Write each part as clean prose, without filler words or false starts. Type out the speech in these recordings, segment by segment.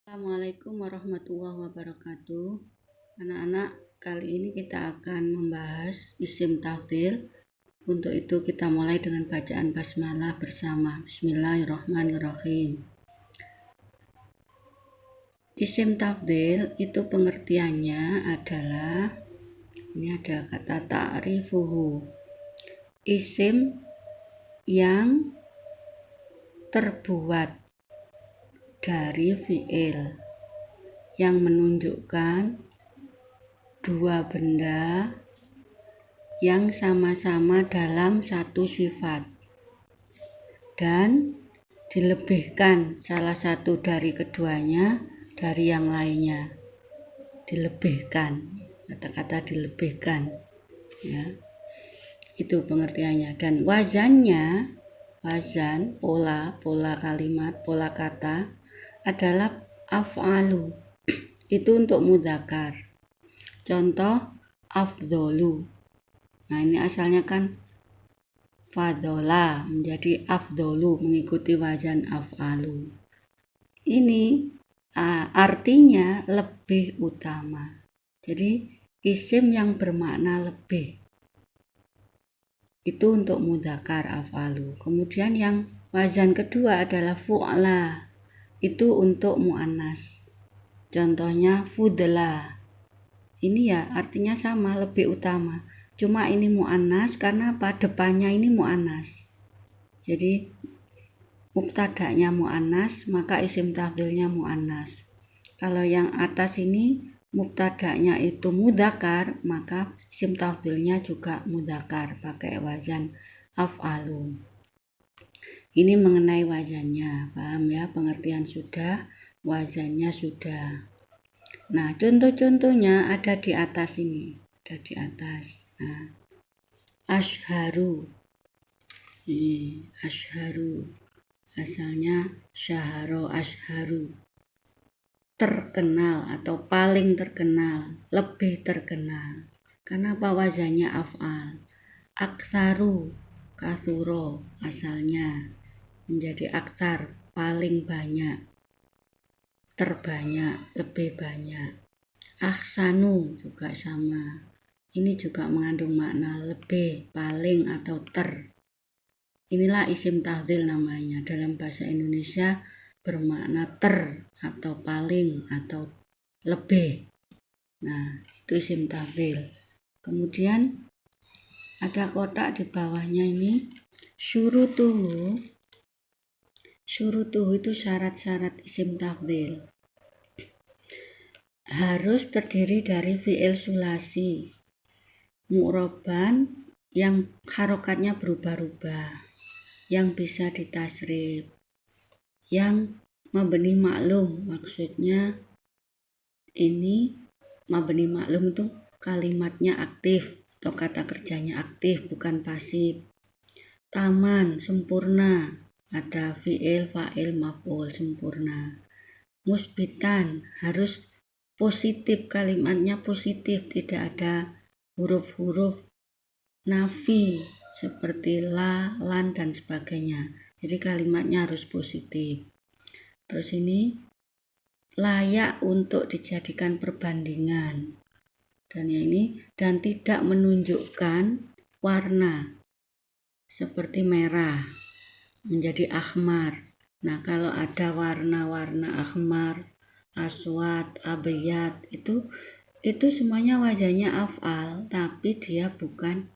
Assalamualaikum warahmatullahi wabarakatuh. Anak-anak, kali ini kita akan membahas isim tafdhil. Untuk itu kita mulai dengan bacaan basmalah bersama. Bismillahirrahmanirrahim. Isim tafdhil itu pengertiannya adalah, ini ada kata ta'rifuhu, isim yang terbuat dari fi'il yang menunjukkan dua benda yang sama-sama dalam satu sifat dan dilebihkan salah satu dari keduanya dari yang lainnya. Dilebihkan, kata-kata dilebihkan, ya, itu pengertiannya. Dan wazannya, wazan, pola kalimat, pola kata adalah af'alu. Itu untuk mudzakkar. Contoh afdholu. Nah, ini asalnya kan fadola menjadi afdholu, mengikuti wazan af'alu. Ini artinya lebih utama. Jadi isim yang bermakna lebih itu untuk mudzakkar af'alu. Kemudian yang wazan kedua adalah fu'la. Itu untuk muannas. Contohnya fudla. Ini ya artinya sama, lebih utama. Cuma ini muannas karena apa? Depannya ini muannas. Jadi mubtada'nya muannas, maka isim tafdhilnya muannas. Kalau yang atas ini mubtada'nya itu mudzakkar, maka isim tafdhilnya juga mudzakkar pakai wazan af'alu. Ini mengenai wazannya, paham ya? Pengertian sudah, wazannya sudah. Nah, contoh-contohnya ada di atas ini, ada di atas. Nah, ashharu, ini ashharu, asalnya syaharo ashharu, terkenal atau paling terkenal, lebih terkenal. Kenapa wazannya af'al? Aktsaru, katsuro, asalnya menjadi aktsar, paling banyak, terbanyak, lebih banyak. Ahsanu juga sama. Ini juga mengandung makna lebih, paling, atau ter. Inilah isim tafdhil namanya. Dalam bahasa Indonesia bermakna ter, atau paling, atau lebih. Nah, itu isim tafdhil. Kemudian ada kotak di bawahnya ini. Syurutuhu. Syurutuhu itu syarat-syarat isim tafdhil. Harus terdiri dari fi'il sulasi, mu'roban yang harokatnya berubah-ubah, yang bisa ditasrif, yang mabni maklum. Maksudnya ini mabni maklum itu kalimatnya aktif atau kata kerjanya aktif, bukan pasif. Taman, sempurna, ada fi'il, fa'il, maf'ul, sempurna. Musbitan, harus positif, kalimatnya positif, tidak ada huruf-huruf nafi seperti la, lan, dan sebagainya. Jadi kalimatnya harus positif. Terus ini layak untuk dijadikan perbandingan. Dan yang ini, dan tidak menunjukkan warna seperti merah menjadi ahmar. Nah, kalau ada warna-warna ahmar, aswad, abiyat, itu semuanya wazannya af'al, tapi dia bukan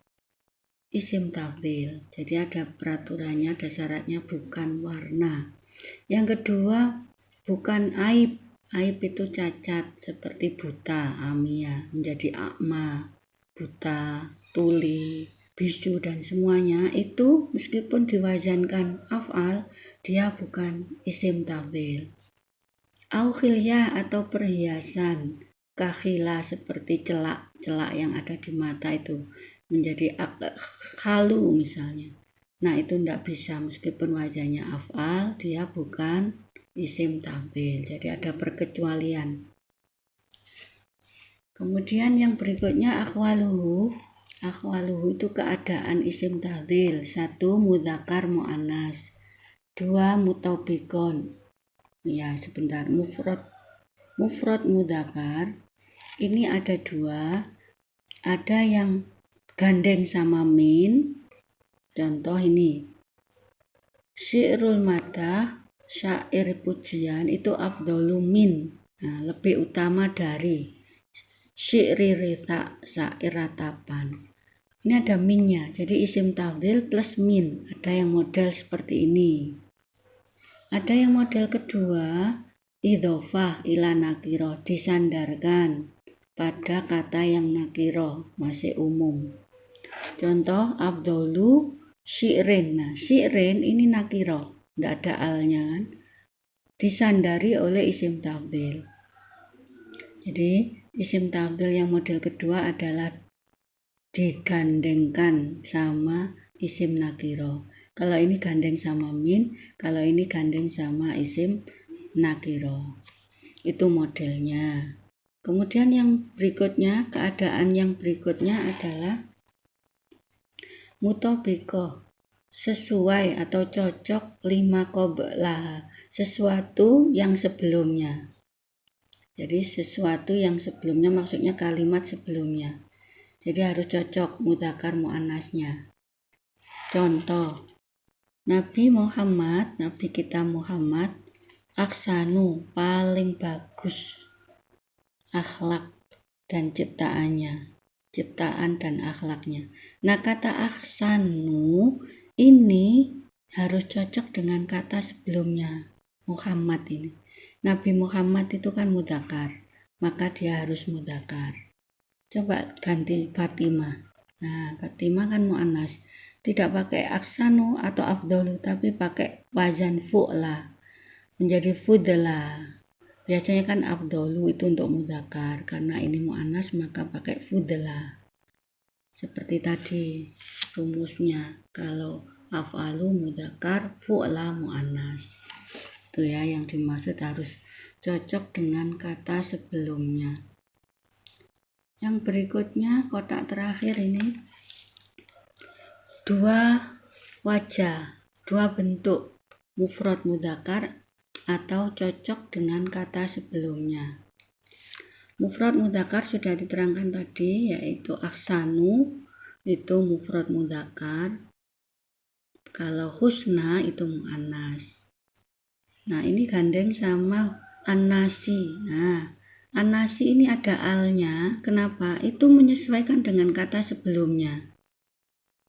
isim tafdhil. Jadi ada peraturannya, ada syaratnya, bukan warna. Yang kedua, bukan aib. Aib itu cacat seperti buta, amia, menjadi akma, buta, tuli, bisu, dan semuanya itu meskipun diwazankan af'al, dia bukan isim tafdhil. Au khilyah atau perhiasan, kakhila seperti celak-celak yang ada di mata itu menjadi khalu misalnya. Nah, itu tidak bisa, meskipun wazannya af'al, dia bukan isim tafdhil. Jadi ada perkecualian. Kemudian yang berikutnya akhwaluhu. Akhwaluhu itu keadaan isim tafdhil. 1. Mudzakkar muannas. 2. Mutobikon. Ya, sebentar. Mufrad Mufrad mudzakkar ini ada dua, ada yang gandeng sama min. Contoh ini, syi'rul madah, syair pujian itu afdhalu min, lebih utama dari syi'ri ritha, syair ratapan. Ini ada minnya, jadi isim tafdhil plus min. Ada yang model seperti ini. Ada yang model kedua, idhofah ila nakiroh, disandarkan pada kata yang nakiroh, masih umum. Contoh afdhalu syi'rin. Nah, syi'rin ini nakiroh, tidak ada alnya kan? Disandari oleh isim tafdhil. Jadi isim tafdhil yang model kedua adalah digandengkan sama isim nakiroh. Kalau ini gandeng sama min, kalau ini gandeng sama isim nakiroh. Itu modelnya. Kemudian yang berikutnya, keadaan yang berikutnya adalah mutabiqah, sesuai atau cocok lima qablah, sesuatu yang sebelumnya. Jadi sesuatu yang sebelumnya maksudnya kalimat sebelumnya. Jadi harus cocok mudzakkar muannasnya. Contoh, Nabi Muhammad, Nabi kita Muhammad, aksanu, paling bagus akhlak dan ciptaannya. Ciptaan dan akhlaknya. Nah, kata aksanu ini harus cocok dengan kata sebelumnya, Muhammad ini. Nabi Muhammad itu kan mudzakkar, maka dia harus mudzakkar. Coba ganti Fatimah. Nah, Fatimah kan muannas, tidak pakai aksanu atau afdhalu, tapi pakai wazan fu'la, menjadi fudla. Biasanya kan afdhalu itu untuk mudzakkar, karena ini muannas maka pakai fudla. Seperti tadi rumusnya, kalau af'alu mudzakkar, fu'la muannas. Itu ya yang dimaksud, harus cocok dengan kata sebelumnya. Yang berikutnya, kotak terakhir ini, dua wajah, dua bentuk mufrad mudzakkar atau cocok dengan kata sebelumnya. Mufrad mudzakkar sudah diterangkan tadi, yaitu aksanu itu mufrad mudzakkar. Kalau husna itu muannas. Nah, ini gandeng sama an-nasi. Nah, an-nasi ini ada alnya. Kenapa? Itu menyesuaikan dengan kata sebelumnya.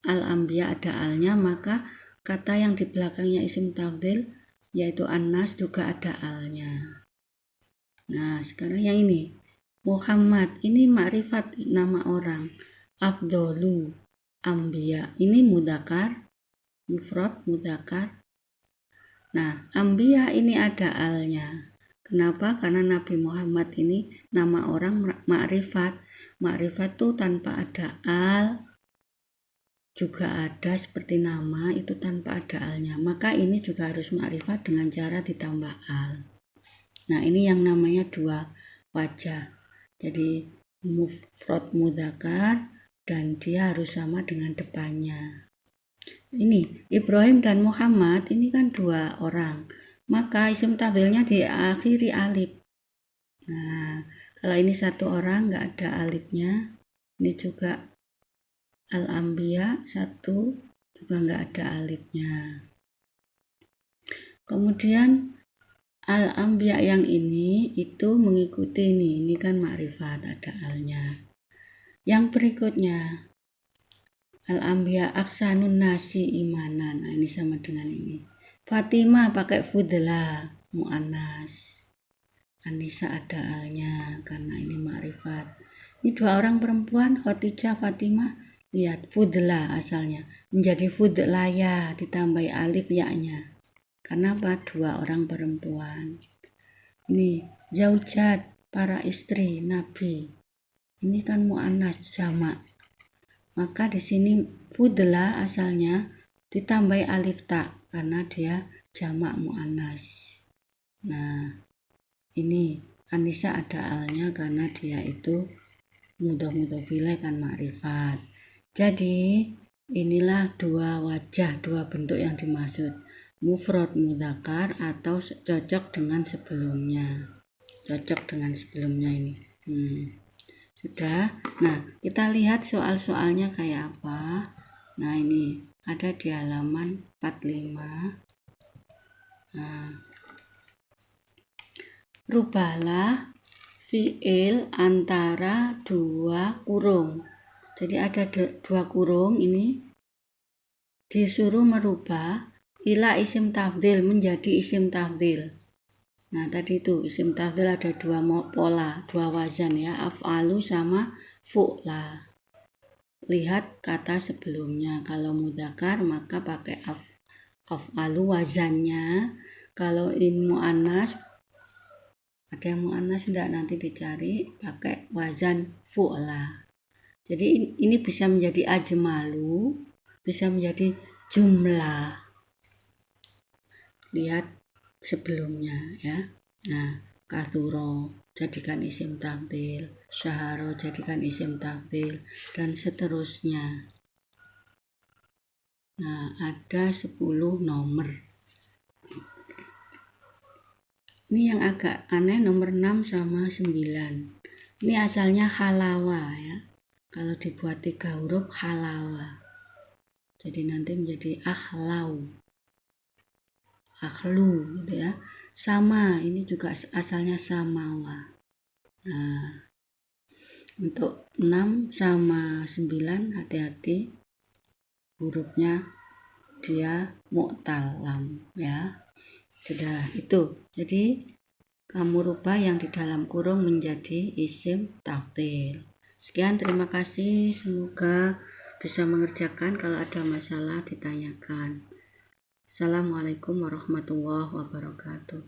Al-anbiya ada alnya, maka kata yang di belakangnya isim tafdhil yaitu an-nas juga ada alnya. Nah, sekarang yang ini, Muhammad, ini makrifat nama orang. Afdhalu anbiya, ini mudzakkar, mufrad mudzakkar. Nah, anbiya ini ada alnya. Kenapa? Karena Nabi Muhammad ini nama orang makrifat. Makrifat itu tanpa ada al, juga ada seperti nama itu tanpa ada alnya. Maka ini juga harus makrifat dengan cara ditambah al. Nah, ini yang namanya dua wajah. Jadi mufrad mudzakkar dan dia harus sama dengan depannya. Ini Ibrahim dan Muhammad ini kan dua orang, maka isim tafdhilnya diakhiri alif. Nah, kalau ini satu orang nggak ada alifnya, ini juga al-anbiya satu juga nggak ada alifnya. Kemudian al-anbiya yang ini itu mengikuti ini kan makrifat ada alnya. Yang berikutnya al-anbiya aksanun nasi imanan. Nah, ini sama dengan ini. Fatimah pakai fudla muannas. Anisa ada alnya karena ini makrifat. Ini dua orang perempuan, Khadijah, Fatimah. Lihat fudla asalnya menjadi fudlaya ditambahi alif ya-nya. Karena apa? Dua orang perempuan. Ini zaujat, para istri Nabi. Ini kan muannas jamak. Maka di sini fudla asalnya ditambahi alif ta karena dia jamak muannas. Nah, ini Anisa ada alnya karena dia itu mudhof ilaih kan makrifat. Jadi inilah dua wajah, dua bentuk yang dimaksud, mufrad mudzakkar atau cocok dengan sebelumnya. cocok dengan sebelumnya ini. Sudah. Nah, kita lihat soal-soalnya kayak apa. Nah, ini ada di halaman 45. Nah, rubahlah fiil antara dua kurung. Jadi ada dua kurung ini, disuruh merubah ila isim tafdhil menjadi isim tafdhil. Nah, tadi itu isim tafdhil ada dua pola, dua wazan ya, af'alu sama fu'la. Lihat kata sebelumnya. Kalau mudzakkar maka pakai af'alu wazannya. Kalau in mu'annas, ada yang mu'annas enggak, nanti dicari pakai wazan fu'la. Jadi ini bisa menjadi ajmalu, bisa menjadi jumlah. Lihat sebelumnya ya. Nah, kathuro jadikan isim tafdhil, syaharo jadikan isim tafdhil, dan seterusnya. Nah, ada 10 nomor. Ini yang agak aneh, nomor 6 sama 9. Ini asalnya halawa ya. Kalau dibuat 3 huruf halawa. Jadi nanti menjadi ahlau. Akhlu gitu ya. Sama, ini juga asalnya samawa. Nah, untuk 6 sama 9 hati-hati hurufnya dia mu'talam ya. Sudah itu. Jadi kamu rubah yang di dalam kurung menjadi isim tafdhil. Sekian, terima kasih. Semoga bisa mengerjakan. Kalau ada masalah ditanyakan. Assalamualaikum warahmatullahi wabarakatuh.